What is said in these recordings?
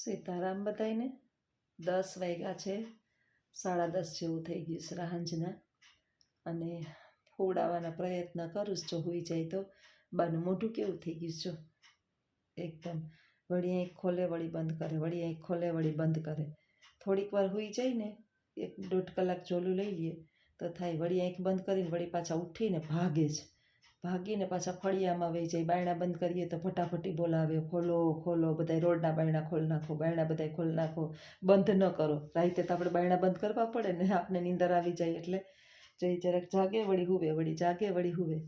સીતારામ બધાઈને 10 વાગ્યા છે, 10:30 જેવું થઈ ગયું છે રાંझના, અને ફોડાવવાના પ્રયત્ન કરું જો હોઈ જાય તો. બાનું મોઢું કેવું થઈ ગયું છો એકદમ, વળી આંખ ખોલે વળી બંધ કરે, વળી આંખ ખોલે વળી બંધ કરે. થોડીક વાર હોઈ જાય ને, 1-1.5 કલાક જોલું લઈ લઈએ તો થાય. વળી આંખ બંધ કરીને વળી પાછા ઉઠીને ભાગે જ, ભાગીને પાછા ફળિયામાં વહી જાય. બાયણા બંધ કરીએ તો ફટાફટી બોલાવે, ખોલો ખોલો, બધા રોડના બાયણા ખોલ નાખો, બાયણા બધા ખોલ નાખો, બંધ ન કરો. રાતે તો આપણે બાયણા બંધ કરવા પડે ને, આપણે નીંદર આવી જાય એટલે જઈ જરાક જાગે વળી હુવે, વળી જાગે વળી હુવે.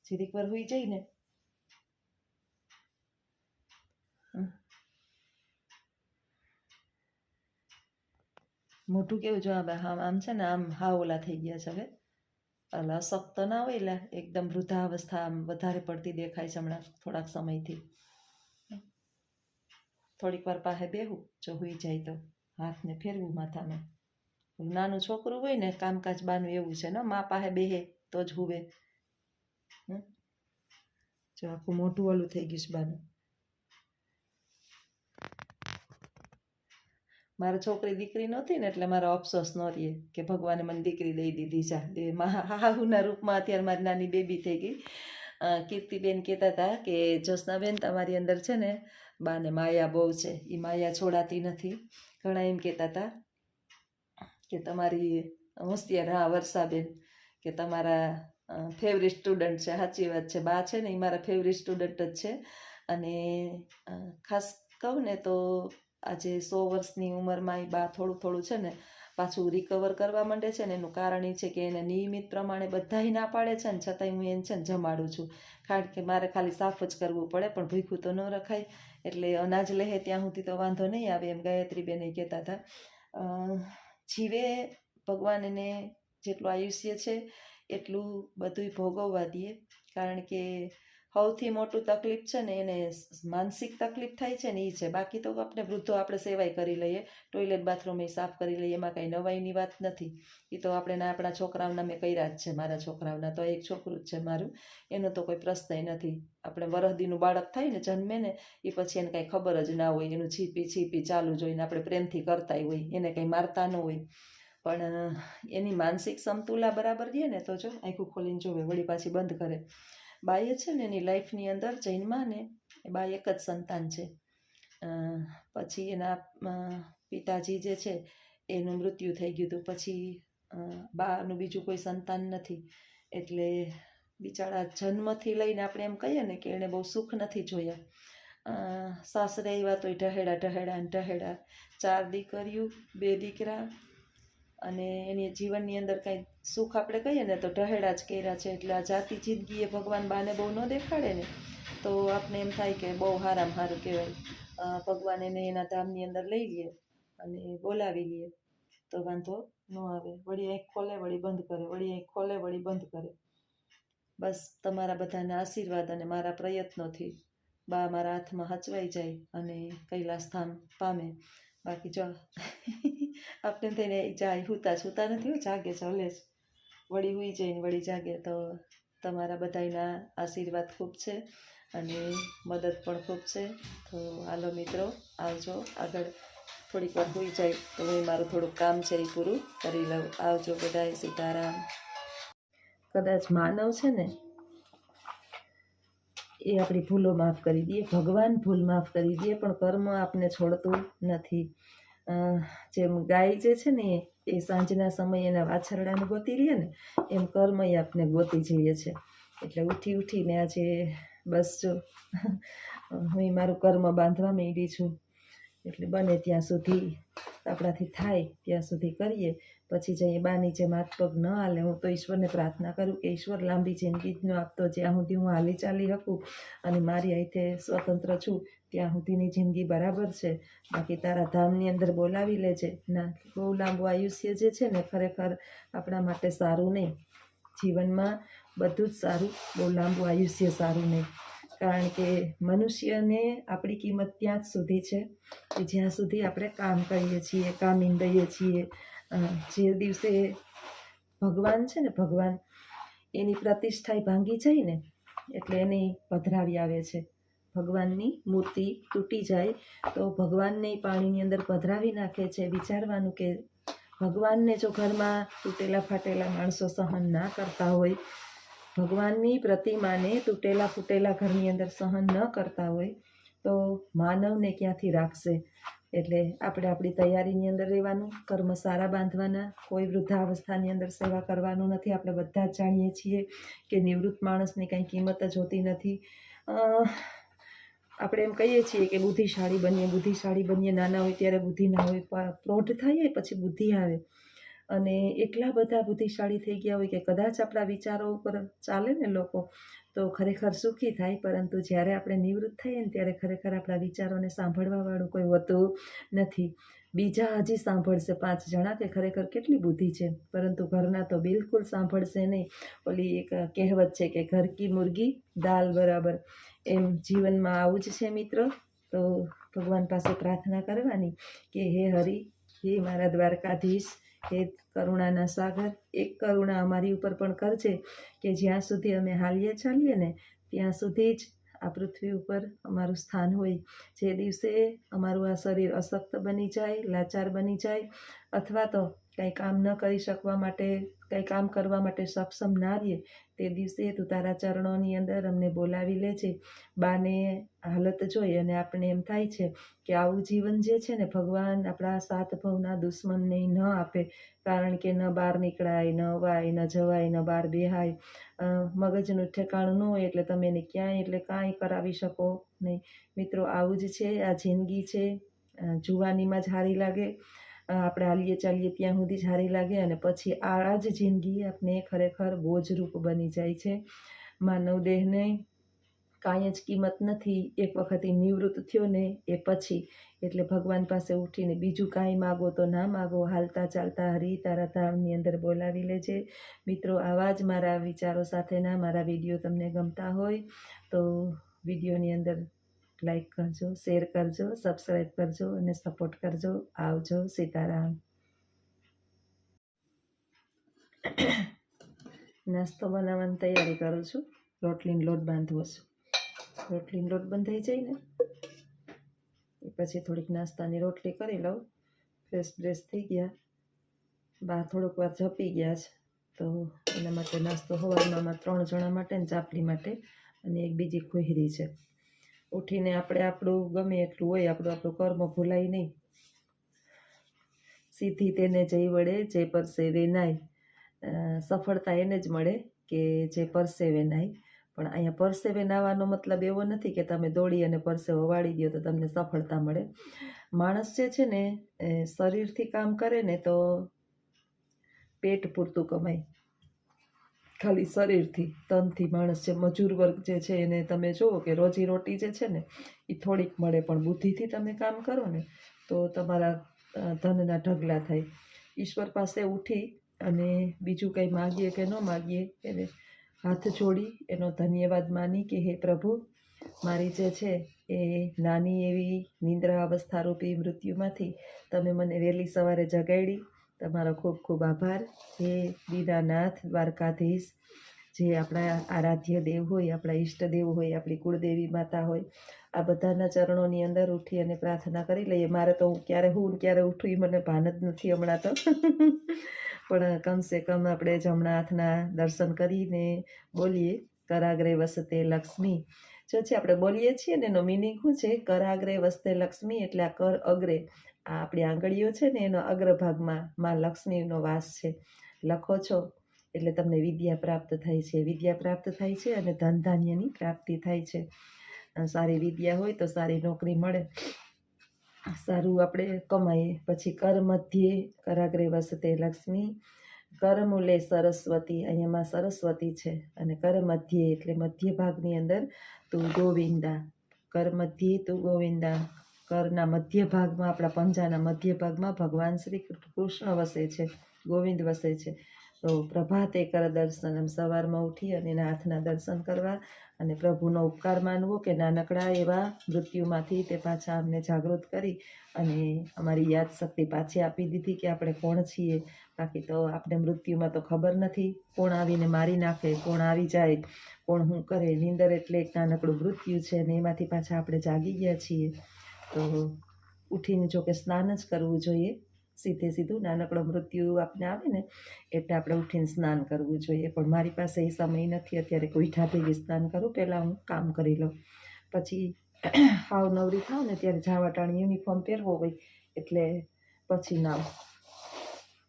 જીરીક વાર હુઈ જાય ને મોટું કેવું જો આમ છે ને, આમ હા ઓલા થઈ ગયા છે હવે. અલા અશક્ત ના હોય, એટલે એકદમ વૃદ્ધાવસ્થા આમ વધારે પડતી દેખાય છે હમણાં થોડાક સમયથી. થોડીક વાર પાસે બેહું જો હુઈ જાય તો, હાથને ફેરવું માથામાં. નાનું છોકરું હોય ને, કામકાજ બાનું એવું છે ને, મા પાસે બેહે તો જ હુવે. જો આખું મોટું ઓલું થઈ ગયું છે બાનું. મારે છોકરી દીકરી નહોતી ને એટલે મારો અફસોસ ન રહે કે ભગવાને મને દીકરી દઈ દીધી. હાહુના રૂપમાં અત્યારે મારી નાની બેબી થઈ ગઈ. કીર્તિબેન કહેતા હતા કે જ્યોત્સનાબેન તમારી અંદર છે ને બાને માયા બહુ છે, એ માયા છોડાતી નથી. ઘણા એમ કહેતા હતા કે તમારી હોશિયાર, હા વર્ષાબેન, કે તમારા ફેવરિટ સ્ટુડન્ટ છે. સાચી વાત છે, બા છે ને એ મારા ફેવરિટ સ્ટુડન્ટ જ છે. અને ખાસ કહું ને તો આજે 100 વર્ષની ઉંમરમાં એ બા થોડું થોડું છે ને પાછું રિકવર કરવા માંડે છે ને. એનું કારણ એ છે કે એને નિયમિત પ્રમાણે બધાય ના પાડે છે ને છતાંય હું એને છે ને જમાડું છું. કારણ કે મારે ખાલી સાફ જ કરવું પડે, પણ ભૂખ્યું તો ન રખાય. એટલે અનાજ લહે ત્યાં સુધી તો વાંધો નહીં આવે, એમ ગાયત્રીબેન એ કહેતા હતા. જીવે ભગવાન એને જેટલું આયુષ્ય છે એટલું બધું ભોગવવા દે. કારણ કે સૌથી મોટું તકલીફ છે ને એને માનસિક તકલીફ થાય છે ને એ છે. બાકી તો આપણે વૃદ્ધો આપણે સેવાય કરી લઈએ, ટોયલેટ બાથરૂમ એ સાફ કરી લઈએ, એમાં કાંઈ નવાઈની વાત નથી. એ તો આપણે આપણા છોકરાઓના મેં કર્યા જ છે. મારા છોકરાઓના તો એક છોકરું જ છે મારું, એનો તો કોઈ પ્રશ્ન નથી. આપણે વરહદીનું બાળક થાય ને, જન્મે ને એ પછી એને કાંઈ ખબર જ ના હોય, એનું છીપી છીપી ચાલુ જોઈને આપણે પ્રેમથી કરતાય હોય, એને કંઈ મારતા ન હોય. પણ એની માનસિક સમતુલા બરાબર દે ને તો જો આખું ખોલીને જોવે વળી પાછી બંધ કરે. બાએ છે ને એની લાઈફની અંદર જૈનમાં ને એ બા એક જ સંતાન છે. પછી એના પિતાજી જે છે એનું મૃત્યુ થઈ ગયું હતું. પછી બાનું બીજું કોઈ સંતાન નથી. એટલે બિચારા જન્મથી લઈને આપણે એમ કહીએ ને કે એણે બહુ સુખ નથી જોયા. સાસરે આવ્યા તોય ઢહેડા ઢહેડા ને ઢહેડા. 4 દીકરીઓ 2 દીકરા, અને એની જીવનની અંદર કંઈ સુખ આપણે કહીએ ને તો ઢહેડા જ કર્યા છે. એટલે આ જાતિ જિંદગીએ ભગવાન બાને બહુ ન દેખાડે ને તો આપણે એમ થાય કે બહુ સારામાં સારું કહેવાય. ભગવાન એને એના ધામની અંદર લઈ લે અને બોલાવી લે તો વાંધો ન આવે. વળી આંખ ખોલે વળી બંધ કરે, વળી આંખ ખોલે વળી બંધ કરે. બસ તમારા બધાના આશીર્વાદ અને મારા પ્રયત્નોથી બા મારા હાથમાં હચવાઈ જાય અને કૈલાસ ધામ પામે. બાકી જો આપણે થઈને જાય સૂતા નથી, જાગે છે, હલે છે. વળી હુઈ જઈને વળી જાગે. તો તમારા બધાના આશીર્વાદ ખૂબ છે અને મદદ પણ ખૂબ છે. તો હાલો મિત્રો, આવજો. આગળ થોડીક વાર હુઈ જાય તો હું મારું થોડુંક કામ છે એ પૂરું કરી લઉં. આવજો બધાય. સીતારામ. કદાચ માનવ છે ને એ આપણી ભૂલો માફ કરી દે, ભગવાન ભૂલ માફ કરી દે, પણ કર્મ આપને છોડતું નથી. જેમ ગાય જે છે ને એ સાંજના સમયે એના વાછરડાને ગોતી લે ને, એમ કર્મ એ આપને ગોતી જઈએ છે. એટલે ઉઠી ઉઠીને આજે બસ જો હું મારું કર્મ બાંધવા માંડી છું. એટલે બને ત્યાં સુધી આપણાથી થાય ત્યાં સુધી કરીએ. પછી જઈએ બાની જેમ હાથ પગ ન હાલે. હું તો ઈશ્વરને પ્રાર્થના કરું કે ઈશ્વર લાંબી જિંદગી જ ન આપતો, જ્યાં સુધી હું હાલી ચાલી શકું અને મારી અહીંથી સ્વતંત્ર છું ત્યાં સુધીની જિંદગી બરાબર છે. બાકી તારા ધામની અંદર બોલાવી લેજે. ના, બહુ લાંબુ આયુષ્ય જે છે ને ખરેખર આપણા માટે સારું નહીં. જીવનમાં બધું જ સારું, બહુ લાંબુ આયુષ્ય સારું નહીં. કારણ કે મનુષ્યને આપણી કિંમત ત્યાં જ સુધી છે કે જ્યાં સુધી આપણે કામ કરીએ છીએ, કામીન દઈએ છીએ. જે દિવસે ભગવાન છે ને, ભગવાન એની પ્રતિષ્ઠા ભાંગી જાય ને એટલે એની પધરાવી આવે છે. ભગવાનની મૂર્તિ તૂટી જાય તો ભગવાનને પાણીની અંદર પધરાવી નાખે છે. વિચારવાનું કે ભગવાનને જો ઘરમાં તૂટેલા ફાટેલા માણસો સહન ના કરતા હોય, ભગવાનની પ્રતિમાને તૂટેલા ફૂટેલા ઘરની અંદર સહન ન કરતા હોય તો માનવને ક્યાંથી રાખશે. એટલે આપણે આપણી તૈયારીની અંદર રહેવાનું, કર્મ સારા બાંધવાના, કોઈ વૃદ્ધાવસ્થાની અંદર સેવા કરવાનું નથી. આપણે બધા જ જાણીએ છીએ કે નિવૃત્ત માણસની કંઈ કિંમત જ હોતી નથી. આપણે એમ કહીએ છીએ કે બુદ્ધિશાળી બનીએ. નાના હોય ત્યારે બુદ્ધિ ના હોય, પ્રૌઢ થઈએ પછી બુદ્ધિ આવે. અને એટલા બધા બુદ્ધિશાળી થઈ ગયા હોય કે કદાચ આપણા વિચારો ઉપર ચાલે ને લોકો તો ખરેખર સુખી થાય. પરંતુ જ્યારે આપણે નિવૃત્ત થઈએ ને ત્યારે ખરેખર આપણા વિચારોને સાંભળવાવાળું કોઈ હોતું નથી. બીજા હજી સાંભળશે 5 જણા કે ખરેખર કેટલી બુદ્ધિ છે, પરંતુ ઘરના તો બિલકુલ સાંભળશે નહીં. ઓલી એક કહેવત છે કે ઘર કી મુર્ગી દાલ બરાબર. એમ જીવનમાં આવું જ છે મિત્રો. તો ભગવાન પાસે પ્રાર્થના કરવાની કે હે હરિ, હે મારા દ્વારકાધીશ, હે કરુણાના સાગર, એક કરુણા અમારી ઉપર પણ કરજે કે જ્યાં સુધી અમે હાલીએ ચાલીએ ને ત્યાં સુધી જ આ પૃથ્વી ઉપર અમારું સ્થાન હોય. જે દિવસે અમારું આ શરીર અશક્ત બની જાય, લાચાર બની જાય, અથવા તો કંઈ કામ ન કરી શકવા માટે, કંઈ કામ કરવા માટે સક્ષમ ના રહીએ, તે દિવસે તું તારા ચરણોની અંદર અમને બોલાવી લેજે. બાને હાલત જોઈ અને આપણે એમ થાય છે કે આવું જીવન જે છે ને ભગવાન આપણા 7 ભવના દુશ્મનને ન આપે. કારણ કે ન બહાર નીકળાય, ન અવાય, ન જવાય, ન બહાર બેહાય, મગજનું ઠેકાણું ન હોય એટલે તમે એને ક્યાંય એટલે કાંઈ કરાવી શકો નહીં. મિત્રો આવું જ છે આ જિંદગી છે. જુવાનીમાં જ હારી લાગે, આપણે હાલીએ ચાલીએ ત્યાં સુધી જ હારી લાગે, અને પછી આ જ જિંદગી આપણે ખરેખર બોજરૂપ બની જાય છે. માનવ દેહને કાંઈ જ કિંમત નથી એક વખત નિવૃત્ત થયો ને એ પછી. એટલે ભગવાન પાસે ઉઠીને બીજું કાંઈ માગો તો ના માગો, હાલતા ચાલતા હરી તારા ધામની અંદર બોલાવી લેજે. મિત્રો આવા જ મારા વિચારો સાથેના મારા વિડીયો તમને ગમતા હોય તો વિડીયોની અંદર લાઈક કરજો, શેર કરજો, સબસ્ક્રાઈબ કરજો અને સપોર્ટ કરજો. આવજો. સીતારામ. નાસ્તો બનાવવાની તૈયારી કરું છું. રોટલીનો લોટ બાંધવો છું. રોટલીનો લોટ બંધાઈ જાય ને પછી થોડીક નાસ્તાની રોટલી કરી લઉં. ફ્રેશ થઈ ગયા, બા થોડુંક વાર જપી ગયા છે તો એના માટે નાસ્તો સવારમાં 3 જણા માટે ને ચાપલી માટે, અને એક બીજી ખુહરી છે. ઉઠીને આપણે આપણું ગમે એટલું હોય, આપણું કર્મ ભૂલાય નહીં. સીધી તેને જઈ વળે જે પરસેવે નાય. સફળતા એને જ મળે કે જે પરસેવે નાય. પણ અહીંયા પરસેવે નાવાનો મતલબ એવો નથી કે તમે દોડી અને પરસેવો વાળી દો તો તમને સફળતા મળે. માણસ જે છે ને શરીરથી કામ કરે ને તો પેટ પૂરતું કમાય, ખાલી શરીરથી, તનથી. માણસ જે મજૂર વર્ગ જે છે એને તમે જુઓ કે રોજી રોટી જે છે ને એ થોડીક મળે, પણ બુદ્ધિથી તમે કામ કરો ને તો તમારા ધનના ઢગલા થાય. ઈશ્વર પાસે ઉઠી અને બીજું કંઈ માગીએ કે ન માગીએ, એને હાથ જોડી એનો ધન્યવાદ માની કે હે પ્રભુ, મારી જે છે એ નાની એવી નિંદ્રા અવસ્થારૂપી મૃત્યુમાંથી તમે મને વહેલી સવારે જગાડી. તમારો ખૂબ ખૂબ આભાર. હે દીનાનાથ દ્વારકાધીશ, જે આપણા આરાધ્ય દેવ હોય, આપણા ઈષ્ટદેવ હોય, આપણી કુળદેવી માતા હોય, આ બધાના ચરણોની અંદર ઉઠી અને પ્રાર્થના કરી લઈએ. મારે તો ક્યારે ઉઠું એ મને ભાન જ નથી હમણાં તો. પણ કમસે કમ આપણે જમણાથના દર્શન કરીને બોલીએ કરાગ્રે વસતે લક્ષ્મી. જો છે આપણે બોલીએ છીએ ને એનો મિનિંગ શું છે? કરાગ્રે વસતે લક્ષ્મી એટલે આ કર અગ્રે, આ આપણી આંગળીઓ છે ને એનો અગ્રભાગમાં માં લક્ષ્મીનો વાસ છે. લખો છો એટલે તમને વિદ્યા પ્રાપ્ત થાય છે, વિદ્યા પ્રાપ્ત થાય છે અને ધન ધાન્યની પ્રાપ્તિ થાય છે. સારી વિદ્યા હોય તો સારી નોકરી મળે, સારું આપણે કમાઈએ. પછી કર મધ્યે કરાગ્રે વસતે લક્ષ્મી, કર મૂલે સરસ્વતી, અહીંયામાં સરસ્વતી છે, અને કર મધ્યે એટલે મધ્ય ભાગની અંદર તું ગોવિંદા. કર મધ્યે તું ગોવિંદા, કરના મધ્ય ભાગમાં, આપણા પંજાના મધ્ય ભાગમાં ભગવાન શ્રી કૃષ્ણ વસે છે, ગોવિંદ વસે છે. તો પ્રભાતે કર દર્શન, એમ સવારમાં ઉઠી અને એના હાથના દર્શન કરવા અને પ્રભુનો ઉપકાર માનવો કે નાનકડા એવા મૃત્યુમાંથી તે પાછા અમને જાગૃત કરી અને અમારી યાદ શક્તિ પાછી આપી દીધી કે આપણે કોણ છીએ. બાકી તો આપણે મૃત્યુમાં તો ખબર નથી કોણ આવીને મારી નાખે, કોણ આવી જાય, કોણ શું કરે. નીંદર એટલે એક નાનકડું મૃત્યુ છે અને એમાંથી પાછા આપણે જાગી ગયા છીએ. તો ઉઠીને જો કે સ્નાન જ કરવું જોઈએ. સીધે સીધું નાનકડો મૃત્યુ આપણે આવે ને એટલે આપણે ઉઠીને સ્નાન કરવું જોઈએ. પણ મારી પાસે એ સમય નથી અત્યારે કોઈ ઠાઠી સ્નાન કરું, પહેલાં હું કામ કરી લઉં, પછી હાવ નવરી થાવ ને ત્યારે જાવાટાણી યુનિફોર્મ પહેરવો હોય એટલે પછી નાવ.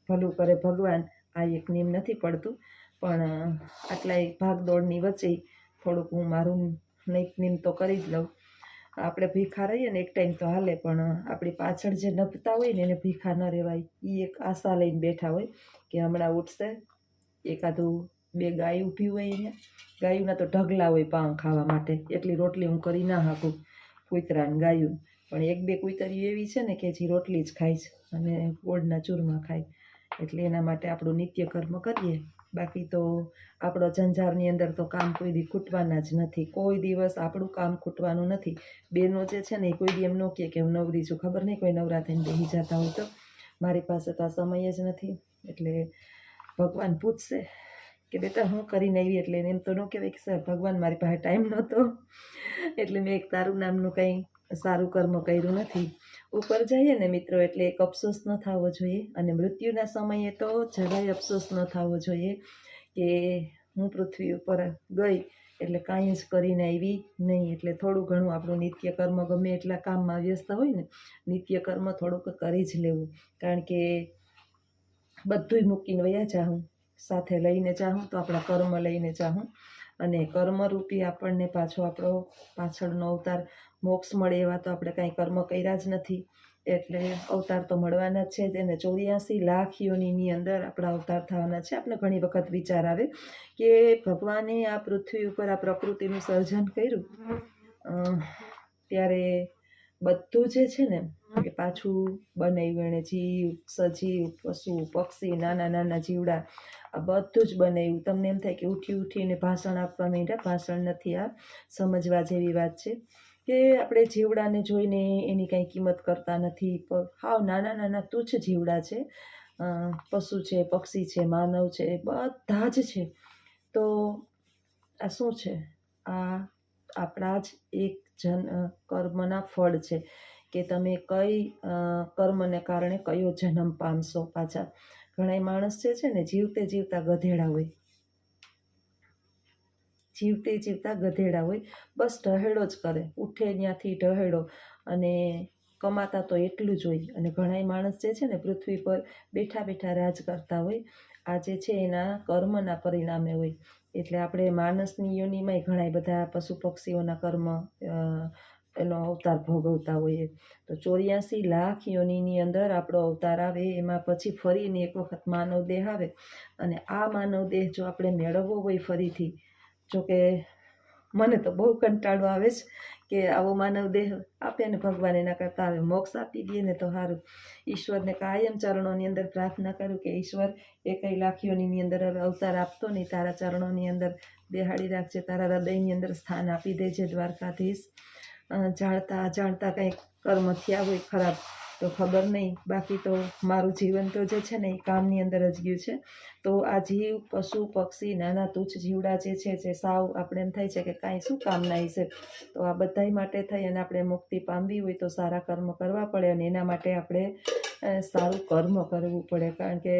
ભલું કરે ભગવાન, આ એક નિયમ નથી પડતું, પણ આટલાય ભાગદોડની વચ્ચે થોડુંક હું મારું નિયમ તો કરી જ લઉં. આપણે ભીખા રહીએ ને એક ટાઈમ તો હાલે, પણ આપણી પાછળ જે નભતા હોય ને એને ભીખા ન રહેવાય. એ એક આશા લઈને બેઠા હોય કે હમણાં ઉઠશે. એકાદું 2 ગાય ઊભી હોય, એને ગાયુંના તો ઢગલા હોય પાઉં ખાવા માટે, એટલી રોટલી હું કરી ના હાકું કૂતરાને ગાયું. પણ 1-2 કૂતરીઓ એવી છે ને કે જે રોટલી જ ખાય છે અને ગોળના ચૂરમા ખાય. એટલે એના માટે આપણું નિત્ય કર્મ કરીએ. બાકી તો આપણો જંજારની અંદર તો કામ કોઈ દી ખૂટવાના જ નથી. કોઈ દિવસ આપણું કામ ખૂટવાનું નથી. બેનો જે છે ને એ કોઈ દી એમ ન કહે કે હું નવરી છું. ખબર નહીં કોઈ નવરા થઈને બેસી જતા હોય તો. મારી પાસે તો આ સમય જ નથી. એટલે ભગવાન પૂછશે કે બેટા હું કરીને આવી, એટલે એમ તો ન કહેવાય કે સર ભગવાન મારી પાસે ટાઈમ નહોતો એટલે મેં એક તારું નામનું કંઈ સારું કર્મ કર્યું નથી. ઉપર જઈએ ને મિત્રો એટલે એક અફસોસ ન થવો જોઈએ. અને મૃત્યુના સમયે તો જરાય અફસોસ ન થવો જોઈએ કે હું પૃથ્વી ઉપર ગઈ એટલે કાંઈ જ કરીને આવી નહીં. એટલે થોડું ઘણું આપણું નિત્ય કર્મ ગમે એટલા કામમાં વ્યસ્ત હોય ને, નિત્ય કર્મ થોડુંક કરી જ લેવું. કારણ કે બધુંય મૂકીને વયા જાઉં, સાથે લઈને જાઉં તો આપણા કર્મ લઈને જાઉં. અને કર્મરૂપી આપણને પાછો આપણો પાછળનો અવતાર મોક્ષ મળે એવા તો આપણે કાંઈ કર્મ કર્યા જ નથી. એટલે અવતાર તો મળવાના જ છે. તેને 84 લાખ યોનિની અંદર આપણા અવતાર થવાના છે. આપણે ઘણી વખત વિચાર આવે કે ભગવાને આ પૃથ્વી ઉપર આ પ્રકૃતિનું સર્જન કર્યું ત્યારે બધું જે છે ને એ પાછું બનાવ્યું એણે. જીવ, સજીવ, પશુ, પક્ષી, નાના નાના જીવડા, આ બધું જ બનાવ્યું. તમને એમ થાય કે ઉઠીને ભાષણ આપવા માંડ્યા. ભાષણ નથી, આ સમજવા જેવી વાત છે કે આપણે જીવડાને જોઈને એની કાંઈ કિંમત કરતા નથી. હાવ નાના નાના તુચ્છ જીવડા છે, પશુ છે, પક્ષી છે, માનવ છે, બધા જ છે. તો આ શું છે? આ આપણા જ એક કર્મના ફળ છે કે તમે કઈ કર્મને કારણે કયો જન્મ પામશો. પાછા ઘણા માણસ જે છે ને જીવતે જીવતા ગધેડા હોય, જીવતે જીવતા ગધેડા હોય, બસ ઢહેડો જ કરે, ઉઠે ત્યાંથી ઢહેડો, અને કમાતા તો એટલું જ હોય. અને ઘણા માણસ જે છે ને પૃથ્વી પર બેઠા બેઠા રાજ કરતા હોય. આ જે છે એના કર્મના પરિણામે હોય. એટલે આપણે માણસની યોનિમાંય ઘણા બધા પશુ પક્ષીઓના કર્મ એનો અવતાર ભોગવતા હોઈએ. તો 84 લાખ યોનિની અંદર આપણો અવતાર આવે, એમાં પછી ફરીને એક વખત માનવ દેહ આવે. અને આ માનવ દેહ જો આપણે મેળવવો હોય ફરીથી, જોકે મને તો બહુ કંટાળો આવે છે કે આવો માનવ દેહ આપે ને ભગવાન, એના કરતાં આવે મોક્ષ આપી દે ને તો સારું. ઈશ્વરને કાયમ ચરણોની અંદર પ્રાર્થના કરું કે ઈશ્વર 1 લાખ યોનિની અંદર અવતાર આપતો નહીં, તારા ચરણોની અંદર બેહાડી રાખજે, તારા હૃદયની અંદર સ્થાન આપી દેજે દ્વારકાધીશ. જાણતા અજાણતા કંઈક કર્મ થયા હોય ખરાબ તો ખબર નહીં, બાકી તો મારું જીવન તો જે છે ને એ કામની અંદર જ ગયું છે. તો આ જીવ, પશુ, પક્ષી, નાના તુચ્છ જીવડા જે છે જે સાવ આપણે એમ થાય છે કે કાંઈ શું કામના હશે. તો આ બધાય માટે થઈ અને આપણે મુક્તિ પામવી હોય તો સારા કર્મ કરવા પડે. અને એના માટે આપણે સારું કર્મ કરવું પડે. કારણ કે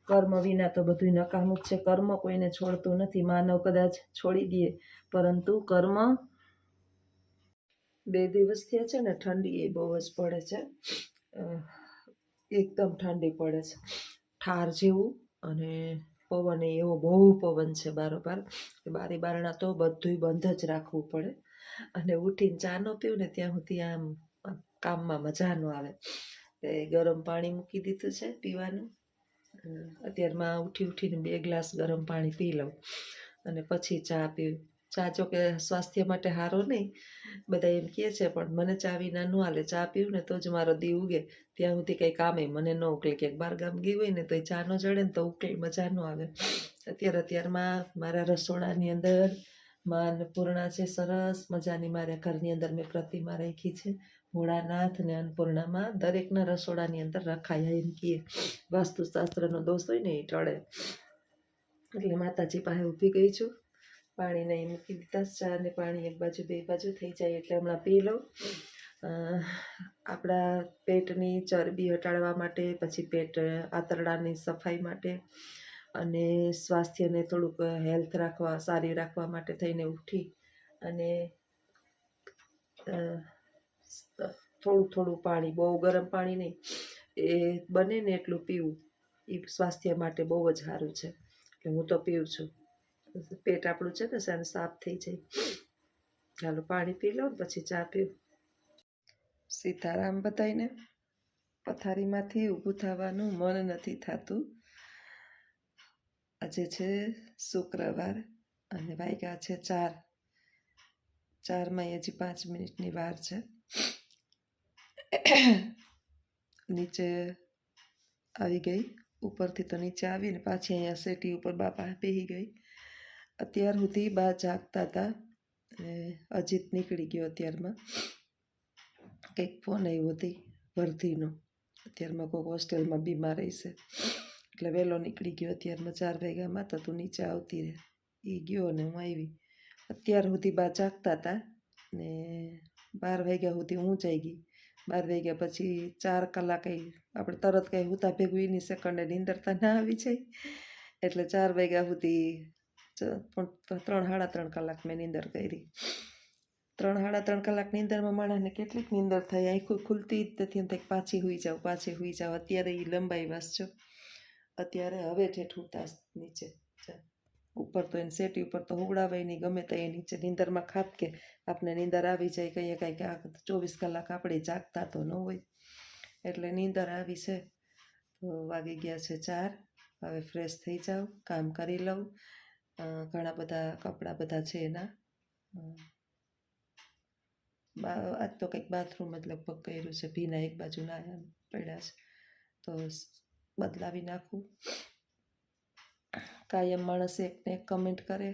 કર્મ વિના તો બધું નકામું જ છે. કર્મ કોઈને છોડતું નથી. માનવ કદાચ છોડી દે, પરંતુ કર્મ 2 દિવસ થયા છે ને ઠંડી એ બહુ જ પડે છે. એકદમ ઠંડી પડે છે, ઠાર જેવું. અને પવન એવો બહુ પવન છે બારોબાર કે બારી બારણા તો બધુંય બંધ જ રાખવું પડે. અને ઉઠીને ચા ન પીવું ને ત્યાં સુધી આમ કામમાં મજા ન આવે. ગરમ પાણી મૂકી દીધું છે પીવાનું. અત્યારમાં ઉઠીને 2 ગ્લાસ ગરમ પાણી પી લઉં અને પછી ચા પીવું. ચા જો કે સ્વાસ્થ્ય માટે સારું નહીં બધા એમ કહે છે, પણ મને ચા વિના ન હાલે. ચા પીવું ને તો જ મારો દી ઉગે. ત્યાં સુધી કંઈ કામે મને ન ઉકલે. ક્યાંક બહાર ગામ ગઈ હોય ને તો એ ચા ન જડે ને તો ઉકલે, મજા ન આવે. અત્યારમાં મારા રસોડાની અંદર માં અન્નપૂર્ણા છે, સરસ મજાની મારા ઘરની અંદર મેં પ્રતિમા રાખી છે. ભોળાનાથ ને અન્નપૂર્ણામાં દરેકના રસોડાની અંદર રખાયા એમ કહે. વાસ્તુશાસ્ત્રનો દોષ હોય ને એ ટળે. એટલે માતાજી પાસે ઊભી ગઈ છું. પાણી નહીં મૂકી દીધા, ચા ને પાણી એક બાજુ બે બાજુ થઈ જાય એટલે હમણાં પી લઉં. આપણા પેટની ચરબી હટાડવા માટે, પછી પેટ આંતરડાની સફાઈ માટે અને સ્વાસ્થ્યને થોડુંક હેલ્થ રાખવા, સારી રાખવા માટે થઈને ઉઠી અને થોડું પાણી, બહુ ગરમ પાણી નહીં, એ બને ને એટલું પીવું. એ સ્વાસ્થ્ય માટે બહુ જ સારું છે. એટલે હું તો પીવું છું. પેટ આપણું છે ને સાફ થઈ જાય. ચાલો પાણી પી લો ને પછી ચા પીવું. સીતારામ બધાયને. પથારીમાંથી ઊભું થવાનું મન નથી થતું. આજે છે શુક્રવાર અને વાગ્યા છે 4:04 હજી 5 મિનિટની વાર છે. નીચે આવી ગઈ. ઉપરથી તો નીચે આવીને પાછી અહીંયા સેટી ઉપર બાપા બેસી ગઈ. અત્યાર સુધી બા જાગતા હતા. અજીત નીકળી ગયો અત્યારમાં. કંઈક ફોન આવ્યો હતી વર્ધીનો. અત્યારમાં કોઈક હોસ્ટેલમાં બીમાર રહેશે એટલે વહેલો નીકળી ગયો. અત્યારમાં 4 વાગ્યામાં તો તું નીચે આવતી રહે. એ ગયો ને હું આવી. અત્યાર સુધી બા જાગતા હતા ને 12 વાગ્યા સુધી હું જાગી. 12 વાગ્યા પછી 4 કલાક આપણે તરત કંઈ હુતા ભેગું એની સેકન્ડે નીંદરતા ના આવી જાય. એટલે 4 વાગ્યા સુધી 3-3.5 કલાક મેં નીંદર કરી. 3-3.5 કલાક નીંદરમાં માણસને કેટલીક નીંદર થાય, આંખું ખુલતી જ નથી. એમ પાછી હુઈ જાવ. અત્યારે એ લંબાઈ વાસજો. અત્યારે હવે ઠેઠ ઉતા નીચે. ઉપર તો એને સેટી ઉપર તો હુવડાવાય નહીં, ગમે તો એ નીચે નીંદરમાં ખાપ કે આપણે નીંદર આવી જાય. કંઈ 24 કલાક આપણે જાગતા તો ન હોય. એટલે નીંદર આવી છે. તો વાગી ગયા છે 4. હવે ફ્રેશ થઈ જાઉં, કામ કરી લઉં. ઘણા બધા કપડાં બધા છે એના. આજ તો કંઈક બાથરૂમ જ લગભગ કર્યું છે. ભીના એક બાજુ ના પડ્યા છે તો બદલાવી નાખું. કાયમ માણસ એકને એક કમેન્ટ કરે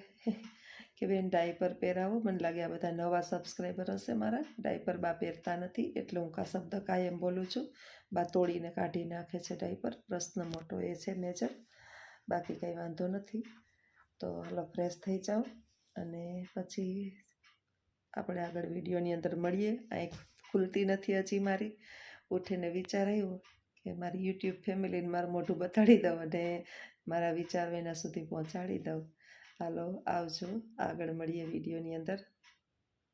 કે બેન ડાયપર પહેરાવો. મને લાગે આ બધા નવા સબસ્ક્રાઈબર હશે મારા. ડાયપર બા પહેરતા નથી એટલે હું આ શબ્દ કાયમ બોલું છું. બા તોડીને કાઢી નાખે છે ડાયપર. પ્રશ્ન મોટો એ છે મેજર. બાકી કંઈ વાંધો નથી. તો હાલો ફ્રેશ થઈ જાઓ અને પછી આપણે આગળ વિડીયોની અંદર મળીએ. આંખ ખુલતી નથી હજી મારી. ઉઠીને વિચાર આવ્યો કે મારી યુટ્યુબ ફેમિલીને મારું મોઢું બતાડી દઉં અને મારા વિચાર એના સુધી પહોંચાડી દઉં. હાલો આવજો, આગળ મળીએ વિડીયોની અંદર.